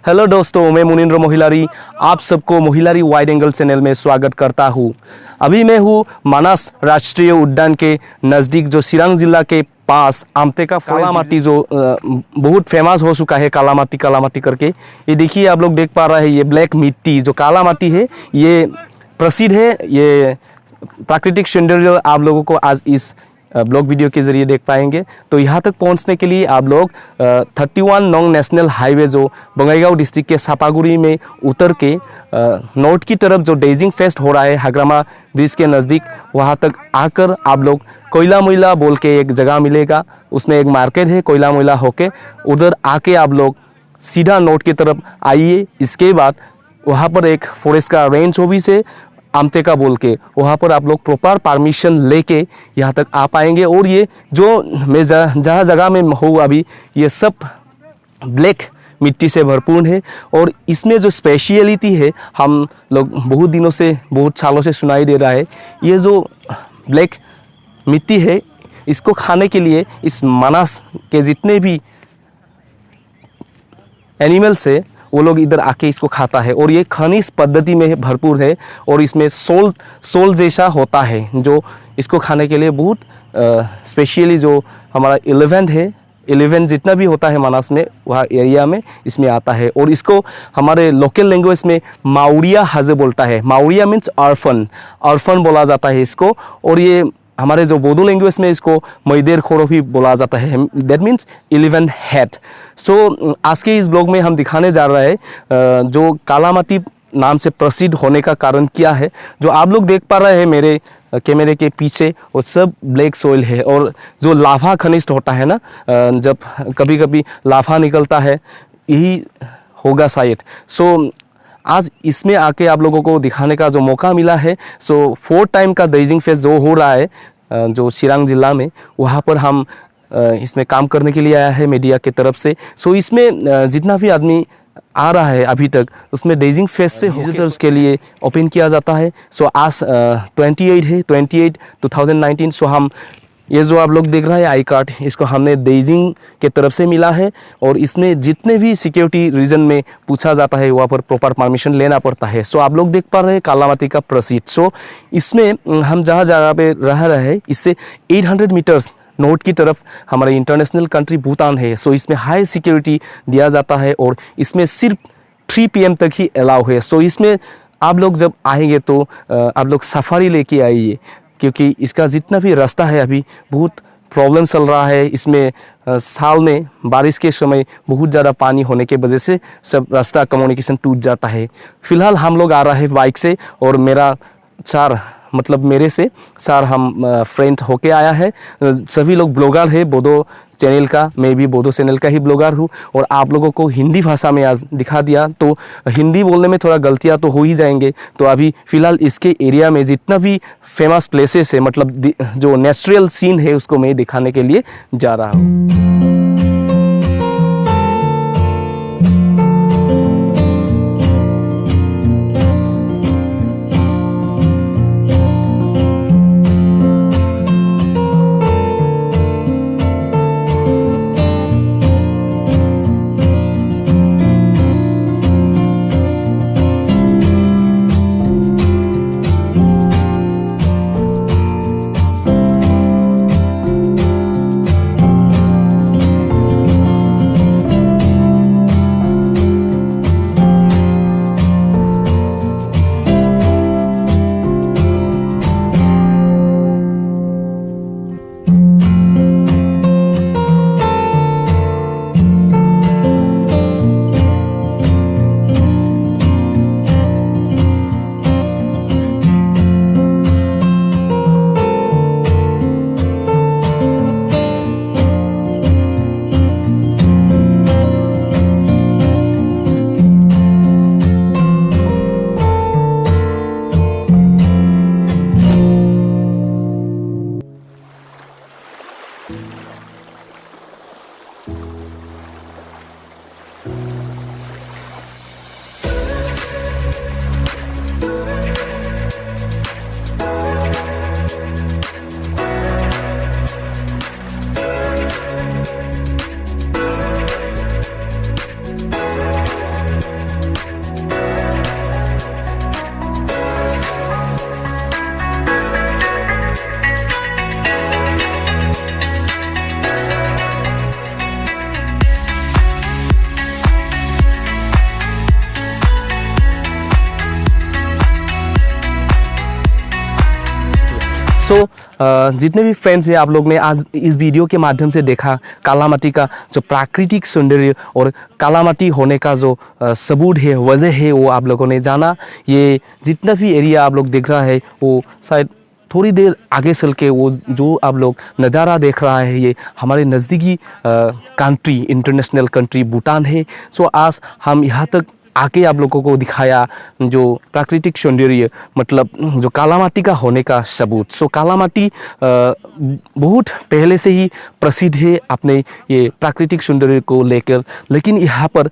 Hello दोस्तों, मैं मुनिंद्र मोहिलारी आप सबको मोहिलारी वाइड एंगल चैनल में स्वागत करता हूँ। अभी मैं हूँ मानस राष्ट्रीय उद्यान के नज़दीक जो सिरंग जिला के पास आमतेका कालामाटी जो बहुत फेमस हो चुका है, कालामाटी करके। ये देखिए, आप लोग देख पा रहे हैं, ये ब्लैक मिट्टी जो काला माटी है ये प्रसिद्ध है। ये प्राकृतिक सौंदर्य आप लोगों को आज इस ब्लॉग वीडियो के ज़रिए देख पाएंगे। तो यहाँ तक पहुँचने के लिए आप लोग 31 नोंग नेशनल हाईवे जो बंगाईगांव डिस्ट्रिक्ट के सापागुड़ी में उतर के नॉर्थ की तरफ जो डेजिंग फेस्ट हो रहा है हाग्रामा ब्रिज के नज़दीक, वहाँ तक आकर आप लोग कोयला मोइला बोल के एक जगह मिलेगा। उसमें एक मार्केट है, कोयला मोइला होके उधर आके आप लोग सीधा नॉर्थ की तरफ आइए। इसके बाद वहाँ पर एक फॉरेस्ट का रेंज ऑफिस है आमतेका बोल के, वहाँ पर आप लोग प्रॉपर परमिशन लेके यहाँ तक आ पाएंगे। और ये जो मैं जहाँ जगह में हूँ अभी, ये सब ब्लैक मिट्टी से भरपूर है। और इसमें जो स्पेशलिटी है, हम लोग बहुत दिनों से, बहुत सालों से सुनाई दे रहा है, ये जो ब्लैक मिट्टी है इसको खाने के लिए इस मानस के जितने भी एनिमल्स है वो लोग इधर आके इसको खाता है। और ये खनिज पद्धति में भरपूर है और इसमें सोल जैसा होता है, जो इसको खाने के लिए बहुत स्पेशली जो हमारा एलिफेंट जितना भी होता है मानस में, वह एरिया में इसमें आता है। और इसको हमारे लोकल लैंग्वेज में माउरिया हाजे बोलता है। माउरिया मीन्स अर्फन बोला जाता है इसको। और ये हमारे जो बोडो लैंग्वेज में इसको मैदेर खोरो भी बोला जाता है, दैट मीन्स एलिफेंट हेड। सो आज के इस ब्लॉग में हम दिखाने जा रहे हैं जो कालामाटी नाम से प्रसिद्ध होने का कारण क्या है। जो आप लोग देख पा रहे हैं मेरे कैमरे के पीछे, वो सब ब्लैक सोइल है। और जो लावा खनिज होता है ना, जब कभी कभी लावा निकलता है, यही होगा शायद। सो आज इसमें आके आप लोगों को दिखाने का जो मौका मिला है। सो 4 टाइम का डेजिंग फेस्ट जो हो रहा है जो सिरंग जिला में, वहाँ पर हम इसमें काम करने के लिए आया है मीडिया की तरफ से। सो इसमें जितना भी आदमी आ रहा है अभी तक, उसमें डेजिंग फेस्ट से विजिटर्स के लिए ओपन किया जाता है। सो आज 28 है, 28 2019। सो हम ये जो आप लोग देख रहे हैं आई कार्ड, इसको हमने डेजिंग के तरफ से मिला है। और इसमें जितने भी सिक्योरिटी रीजन में पूछा जाता है वहाँ पर प्रॉपर परमिशन लेना पड़ता है। सो आप लोग देख पा रहे हैं कालामाटी का प्रसिद्ध। सो इसमें हम जहाँ जगह पे रह रहे हैं, इससे 800 मीटर्स नॉर्थ की तरफ हमारे इंटरनेशनल कंट्री भूटान है। सो इसमें हाई सिक्योरिटी दिया जाता है और इसमें सिर्फ 3 PM तक ही अलाउ है। सो इसमें आप लोग जब आएंगे तो आप लोग सफारी लेके आइए, क्योंकि इसका जितना भी रास्ता है अभी बहुत प्रॉब्लम चल रहा है। इसमें साल में बारिश के समय बहुत ज़्यादा पानी होने के वजह से सब रास्ता कम्युनिकेशन टूट जाता है। फ़िलहाल हम लोग आ रहे हैं बाइक से, और मेरे से 4 हम फ्रेंड होके आया है। सभी लोग ब्लॉगर है बोडो चैनल का, मैं भी बोडो चैनल का ही ब्लॉगर हूँ। और आप लोगों को हिंदी भाषा में आज दिखा दिया, तो हिंदी बोलने में थोड़ा गलतियाँ तो हो ही जाएंगे। तो अभी फ़िलहाल इसके एरिया में जितना भी फेमस प्लेसेस है, मतलब जो नेचुरल सीन है, उसको मैं दिखाने के लिए जा रहा हूँ। सो जितने भी फ्रेंड्स हैं, आप लोग ने आज इस वीडियो के माध्यम से देखा कालामाटी का जो प्राकृतिक सौंदर्य और कालामाटी होने का जो सबूत है, वजह है, वो आप लोगों ने जाना। ये जितना भी एरिया आप लोग देख रहा है वो शायद थोड़ी देर आगे चल के वो जो आप लोग नज़ारा देख रहा है ये हमारे नज़दीकी कंट्री, इंटरनेशनल कंट्री भूटान है। सो आज हम यहाँ तक आके आप लोगों को दिखाया जो प्राकृतिक सौंदर्य, मतलब जो कालामाटी का होने का सबूत। सो कालामाटी बहुत पहले से ही प्रसिद्ध है अपने ये प्राकृतिक सौंदर्य को लेकर, लेकिन यहाँ पर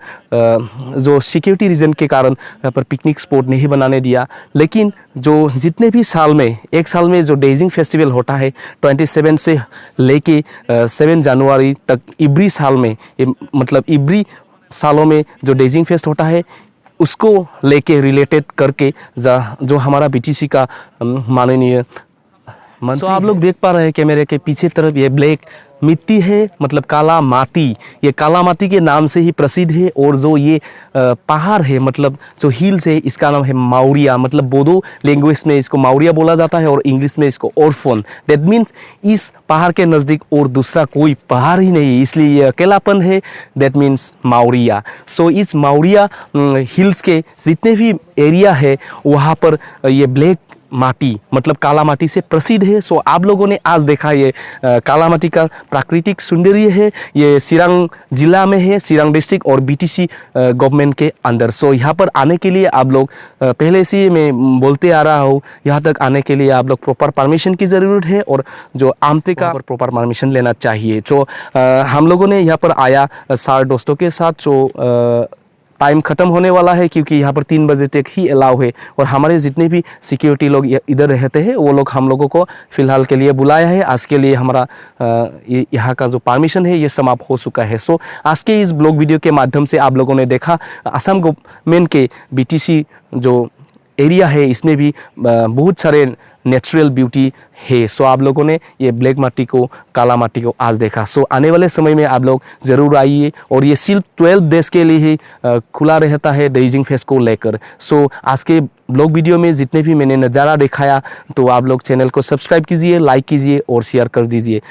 जो सिक्योरिटी रीजन के कारण यहाँ पर पिकनिक स्पॉट नहीं बनाने दिया। लेकिन जो जितने भी साल में, एक साल में जो डेजिंग फेस्टिवल होता है 27 से लेके 7 जनवरी तक, इवरी साल में, मतलब इवरी सालों में जो डेजिंग फेस्ट होता है उसको लेके रिलेटेड करके जो हमारा बीटीसी का माननीय मंत्री, आप लोग देख पा रहे हैं कैमरे के पीछे तरफ ये ब्लैक मिट्टी है, मतलब काला माटी। ये काला माटी के नाम से ही प्रसिद्ध है। और जो ये पहाड़ है, मतलब जो हिल्स है, इसका नाम है माउरिया, मतलब बोडो लैंग्वेज में इसको माउरिया बोला जाता है और इंग्लिश में इसको ओरफोन। दैट मीन्स इस पहाड़ के नज़दीक और दूसरा कोई पहाड़ ही नहीं है, इसलिए ये अकेलापन है। That means माउरिया। सो इस माउरिया हिल्स के जितने भी एरिया है वहाँ पर ये ब्लैक माटी, मतलब काला माटी से प्रसिद्ध है। सो आप लोगों ने आज देखा ये काला माटी का प्राकृतिक सौंदर्य है। ये सिरांग जिला में है, सिरांग डिस्ट्रिक्ट और बीटीसी गवर्नमेंट के अंदर। सो यहाँ पर आने के लिए आप लोग पहले से मैं बोलते आ रहा हूँ, यहाँ तक आने के लिए आप लोग प्रॉपर परमिशन की ज़रूरत है और जो आमते का प्रॉपर परमिशन लेना चाहिए। तो हम लोगों ने यहाँ पर आया सारे दोस्तों के साथ। जो टाइम ख़त्म होने वाला है क्योंकि यहाँ पर 3 बजे तक ही अलाउ है और हमारे जितने भी सिक्योरिटी लोग इधर रहते हैं वो लोग हम लोगों को फ़िलहाल के लिए बुलाया है। आज के लिए हमारा यहाँ का जो परमिशन है ये समाप्त हो चुका है। सो आज के इस ब्लॉग वीडियो के माध्यम से आप लोगों ने देखा असम गवर्नमेंट के बीटीसी जो एरिया है इसमें भी बहुत सारे नेचुरल ब्यूटी है। सो आप लोगों ने ये ब्लैक माटी को, काला माटी को आज देखा। सो आने वाले समय में आप लोग ज़रूर आइए और ये सिर्फ 12 डेज़ के लिए ही खुला रहता है डेजिंग फेस्ट को लेकर। सो आज के ब्लॉग वीडियो में जितने भी मैंने नज़ारा दिखाया तो आप लोग चैनल को सब्सक्राइब कीजिए, लाइक कीजिए और शेयर कर दीजिए।